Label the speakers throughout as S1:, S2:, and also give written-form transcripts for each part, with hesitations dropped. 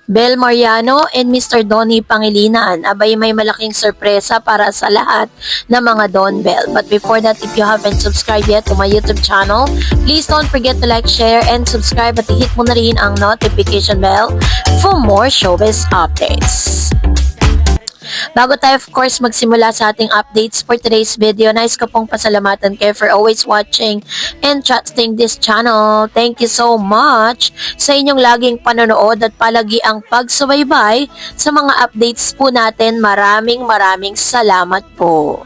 S1: Bel Mariano and Mr. Donnie Pangilinan. Abay, may malaking sorpresa para sa lahat ng mga Don Bell. But before that, if you haven't subscribed yet to my YouTube channel, please don't forget to like, share, and subscribe at i-hit mo na rin ang notification bell for more showbiz updates. Bago tayo of course magsimula sa ating updates for today's video, nais ko pong pasalamatan kayo for always watching and trusting this channel. Thank you so much sa inyong laging panonood at palagi ang pagsubaybay sa mga updates po natin. Maraming salamat po.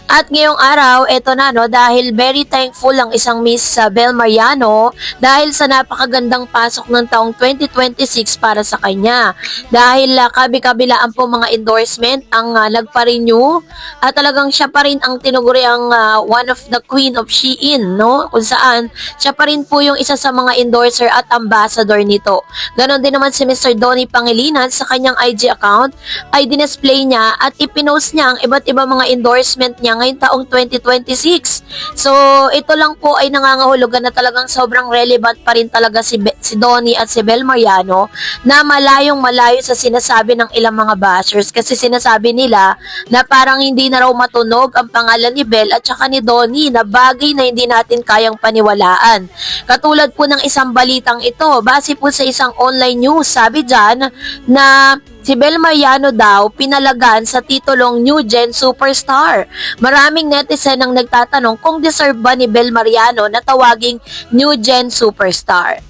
S1: At ngayong araw, eto na no, dahil very thankful ang isang Miss Bel Mariano dahil sa napakagandang pasok ng taong 2026 para sa kanya. Dahil kabi-kabilaan po mga endorsement ang nagpa-renew at talagang siya pa rin ang tinuguri ang one of the queen of Shein, no? Kung saan siya pa rin po yung isa sa mga endorser at ambassador nito. Ganon din naman si Mr. Donnie Pangilinan sa kanyang IG account ay dinisplay niya at ipinost niya ang iba't ibang mga endorsement niya ngayong taong 2026. So, ito lang po ay nangangahulugan na talagang sobrang relevant pa rin talaga si Donnie at si Bel Mariano na malayo sa sinasabi ng ilang mga bashers kasi sinasabi nila na parang hindi na raw matunog ang pangalan ni Bel at saka ni Donnie na bagay na hindi natin kayang paniwalaan. Katulad po ng isang balitang ito, base po sa isang online news, sabi dyan na si Bel Mariano daw pinalagan sa titulong New Gen Superstar. Maraming netizen ang nagtatanong kung deserve ba ni Bel Mariano na tawaging New Gen Superstar.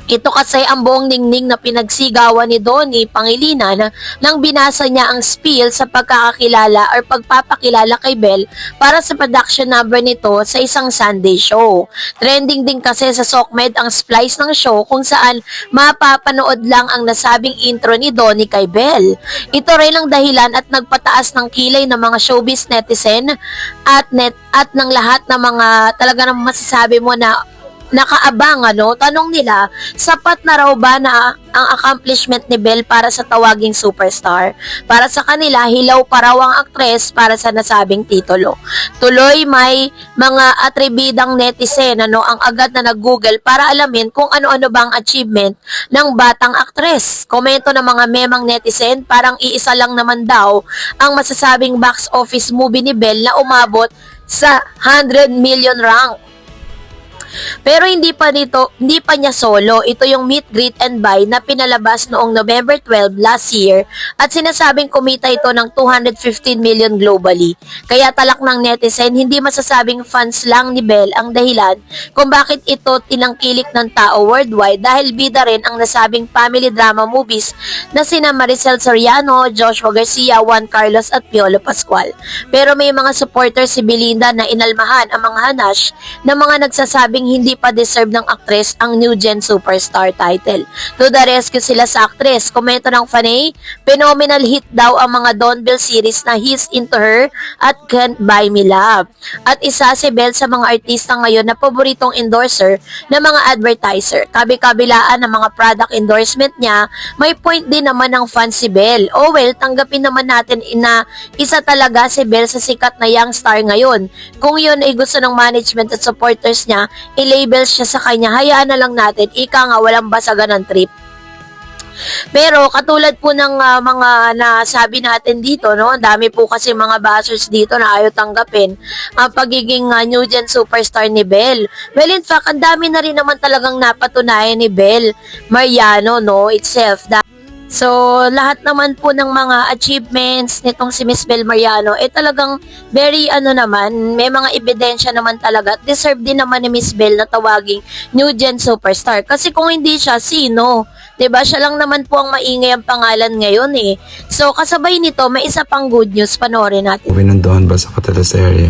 S1: Ito kasi ang buong ningning na pinagsigawan ni Donnie Pangilinan nang binasa niya ang spiel sa pagkakakilala or pagpapakilala kay Bel para sa production number nito sa isang Sunday show. Trending din kasi sa SOCMED ang splice ng show kung saan mapapanood lang ang nasabing intro ni Donnie kay Bel. Ito rin ang dahilan at nagpataas ng kilay ng mga showbiz netizen at ng lahat ng mga talaga nang masasabi mo na nakaabang, ano? Tanong nila, sapat na raw ba na ang accomplishment ni Bel para sa tawaging superstar? Para sa kanila, hilaw pa raw ang aktres para sa nasabing titulo. Tuloy may mga atribidang netizen, ano, ang agad na nag-google para alamin kung ano-ano bang achievement ng batang aktres. Komento ng mga memang netizen, parang iisa lang naman daw ang masasabing box office movie ni Bel na umabot sa 100 million rank. Pero hindi pa niya solo. Ito yung Meet, Greet and Buy na pinalabas noong November 12 last year at sinasabing kumita ito ng 215 million globally. Kaya talak ng netizen, hindi masasabing fans lang ni Bel ang dahilan kung bakit ito tinangkilik ng tao worldwide dahil bida rin ang nasabing family drama movies na sina Maricel Soriano, Joshua Garcia, Juan Carlos at Piolo Pascual. Pero may mga supporters si Belinda na inalmahan ang mga hanash na mga nagsasabing hindi pa deserve ng aktres ang New Gen Superstar title. To the rescue sila sa aktres. Komento ng Fanay, phenomenal hit daw ang mga Don Bell series na He's Into Her at Can't Buy Me Love. At isa si Bel sa mga artista ngayon na paboritong endorser ng mga advertiser. Kabi-kabilaan ng mga product endorsement niya, may point din naman ng fan si Bel. Oh well, tanggapin naman natin na isa talaga si Bel sa sikat na young star ngayon. Kung yun ay gusto ng management at supporters niya, i-label siya sa kanya, hayaan na lang natin, ika nga walang basagan ng trip. Pero katulad po ng mga nasabi natin dito, no, dami po kasi mga bashers dito na ayaw tanggapin ang pagiging New Gen Superstar ni Bel. Well, in fact, ang dami na rin naman talagang napatunayan ni Bel Mariano, no, itself. So, lahat naman po ng mga achievements nitong si Miss Bel Mariano, talagang very naman, may mga ebidensya naman talaga. Deserve din naman ni Miss Bel na tawaging New Gen Superstar. Kasi kung hindi siya, sino? 'Di ba? Siya lang naman po ang maingay ang pangalan ngayon eh. So, kasabay nito, may isa pang good news. Panoorin natin.
S2: Winondoan ba sa kateleserye?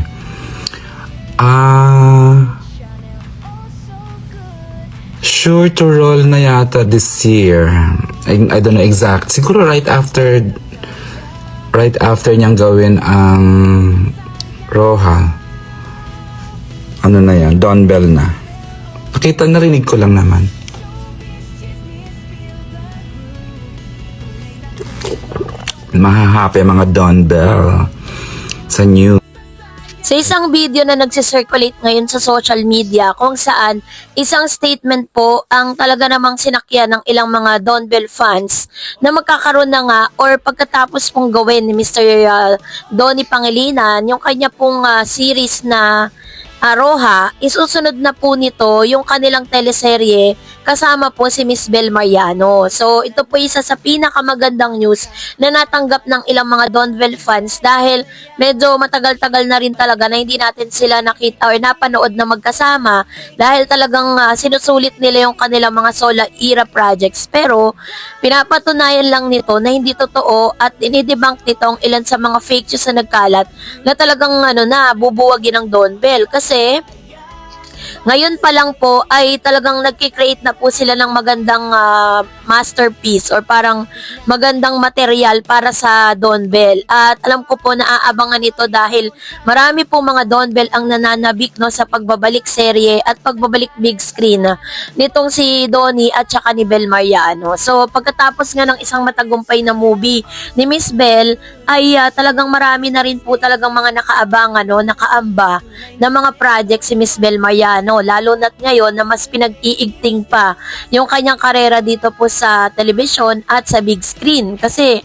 S2: Sure to roll na yata this year. I don't know exact. Siguro right after niyang gawin ang Roja. Ano na yan? Don Bell na. Pakita, narinig ko lang naman. Mahahappy mga Don Bell sa new.
S1: Sa isang video na nagsisirculate ngayon sa social media kung saan isang statement po ang talaga namang sinakyan ng ilang mga Don Bell fans na magkakaroon na nga or pagkatapos pong gawin ni Mr. Donnie Pangilinan yung kanya pong series na Roja, isusunod na po nito yung kanilang teleserye kasama po si Miss Bel Mariano. So, ito po isa sa pinakamagandang news na natanggap ng ilang mga Don Bell fans dahil medyo matagal-tagal na rin talaga na hindi natin sila nakita or napanood na magkasama dahil talagang sinusulit nila yung kanilang mga solo era projects. Pero, pinapatunayan lang nito na hindi totoo at inidebunk nito ang ilan sa mga fake news na nagkalat na talagang bubuwagin ng Don Bell. Kasi, ngayon pa lang po ay talagang nagki-create na po sila ng magandang masterpiece or parang magandang material para sa Don Bell. At alam ko po na aabangan ito dahil marami po mga Don Bell ang nananabik sa pagbabalik serye at pagbabalik big screen nitong si Donnie at saka ni Bel Mariano. So pagkatapos nga ng isang matagumpay na movie ni Miss Bel ay talagang marami na rin po talagang mga nakaabangan, nakaamba na mga project si Miss Bel Mariano, lalo na't ngayon na mas pinag-iigting pa yung kanyang karera dito po sa telebisyon at sa big screen. Kasi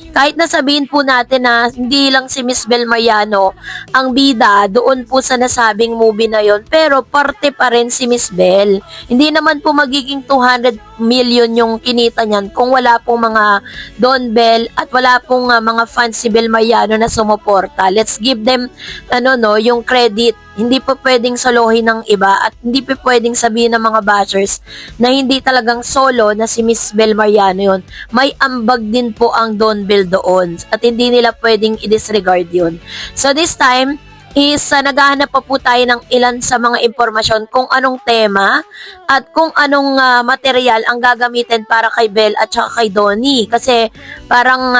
S1: kahit na sabihin po natin na hindi lang si Miss Bel Mariano ang bida doon po sa nasabing movie na yon, pero parte pa rin si Miss Bel. Hindi naman po magiging 200 million yung kinita niyan kung wala pong mga Don Bell at wala pong mga fans si Bel Mariano na sumuporta. Let's give them yung credit. Hindi pa pwedeng solohin ng iba at hindi pa pwedeng sabihin ng mga bashers na hindi talagang solo na si Miss Bel Mariano yun. May ambag din po ang Don Bell doon at hindi nila pwedeng i-disregard yun. So this time is naghahanap pa po tayo ng ilan sa mga impormasyon kung anong tema at kung anong material ang gagamitin para kay Bel at saka kay Donnie. Kasi parang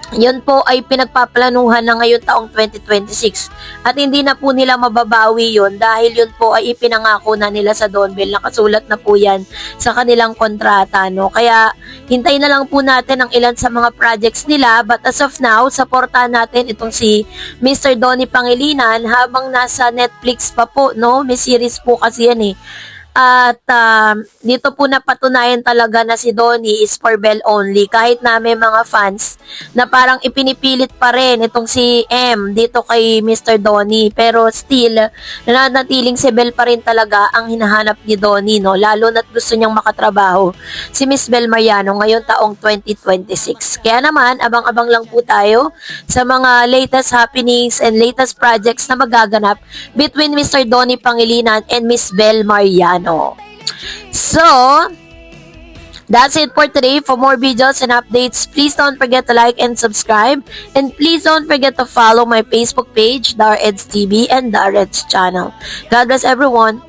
S1: yun po ay pinagpaplanuhan na ngayon taong 2026 at hindi na po nila mababawi yun dahil yun po ay ipinangako na nila sa Don Bell, nakasulat na po yan sa kanilang kontrata, kaya hintay na lang po natin ang ilan sa mga projects nila, but as of now supportahan natin itong si Mr. Donnie Pangilinan habang nasa Netflix pa po, may series po kasi yan At dito po napatunayan talaga na si Donnie is for Bell only. Kahit na may mga fans na parang ipinipilit pa rin itong si M dito kay Mr. Donnie. Pero still, nananatiling si Bell pa rin talaga ang hinahanap ni Donnie, lalo na't gusto niyang makatrabaho si Miss Bel Mariano ngayon taong 2026. Kaya naman, abang-abang lang po tayo sa mga latest happenings and latest projects na magaganap between Mr. Donnie Pangilinan and Miss Bel Mariano. So, that's it for today. For more videos and updates, please don't forget to like and subscribe. And please don't forget to follow my Facebook page, Dareds TV and Dareds channel. God bless everyone.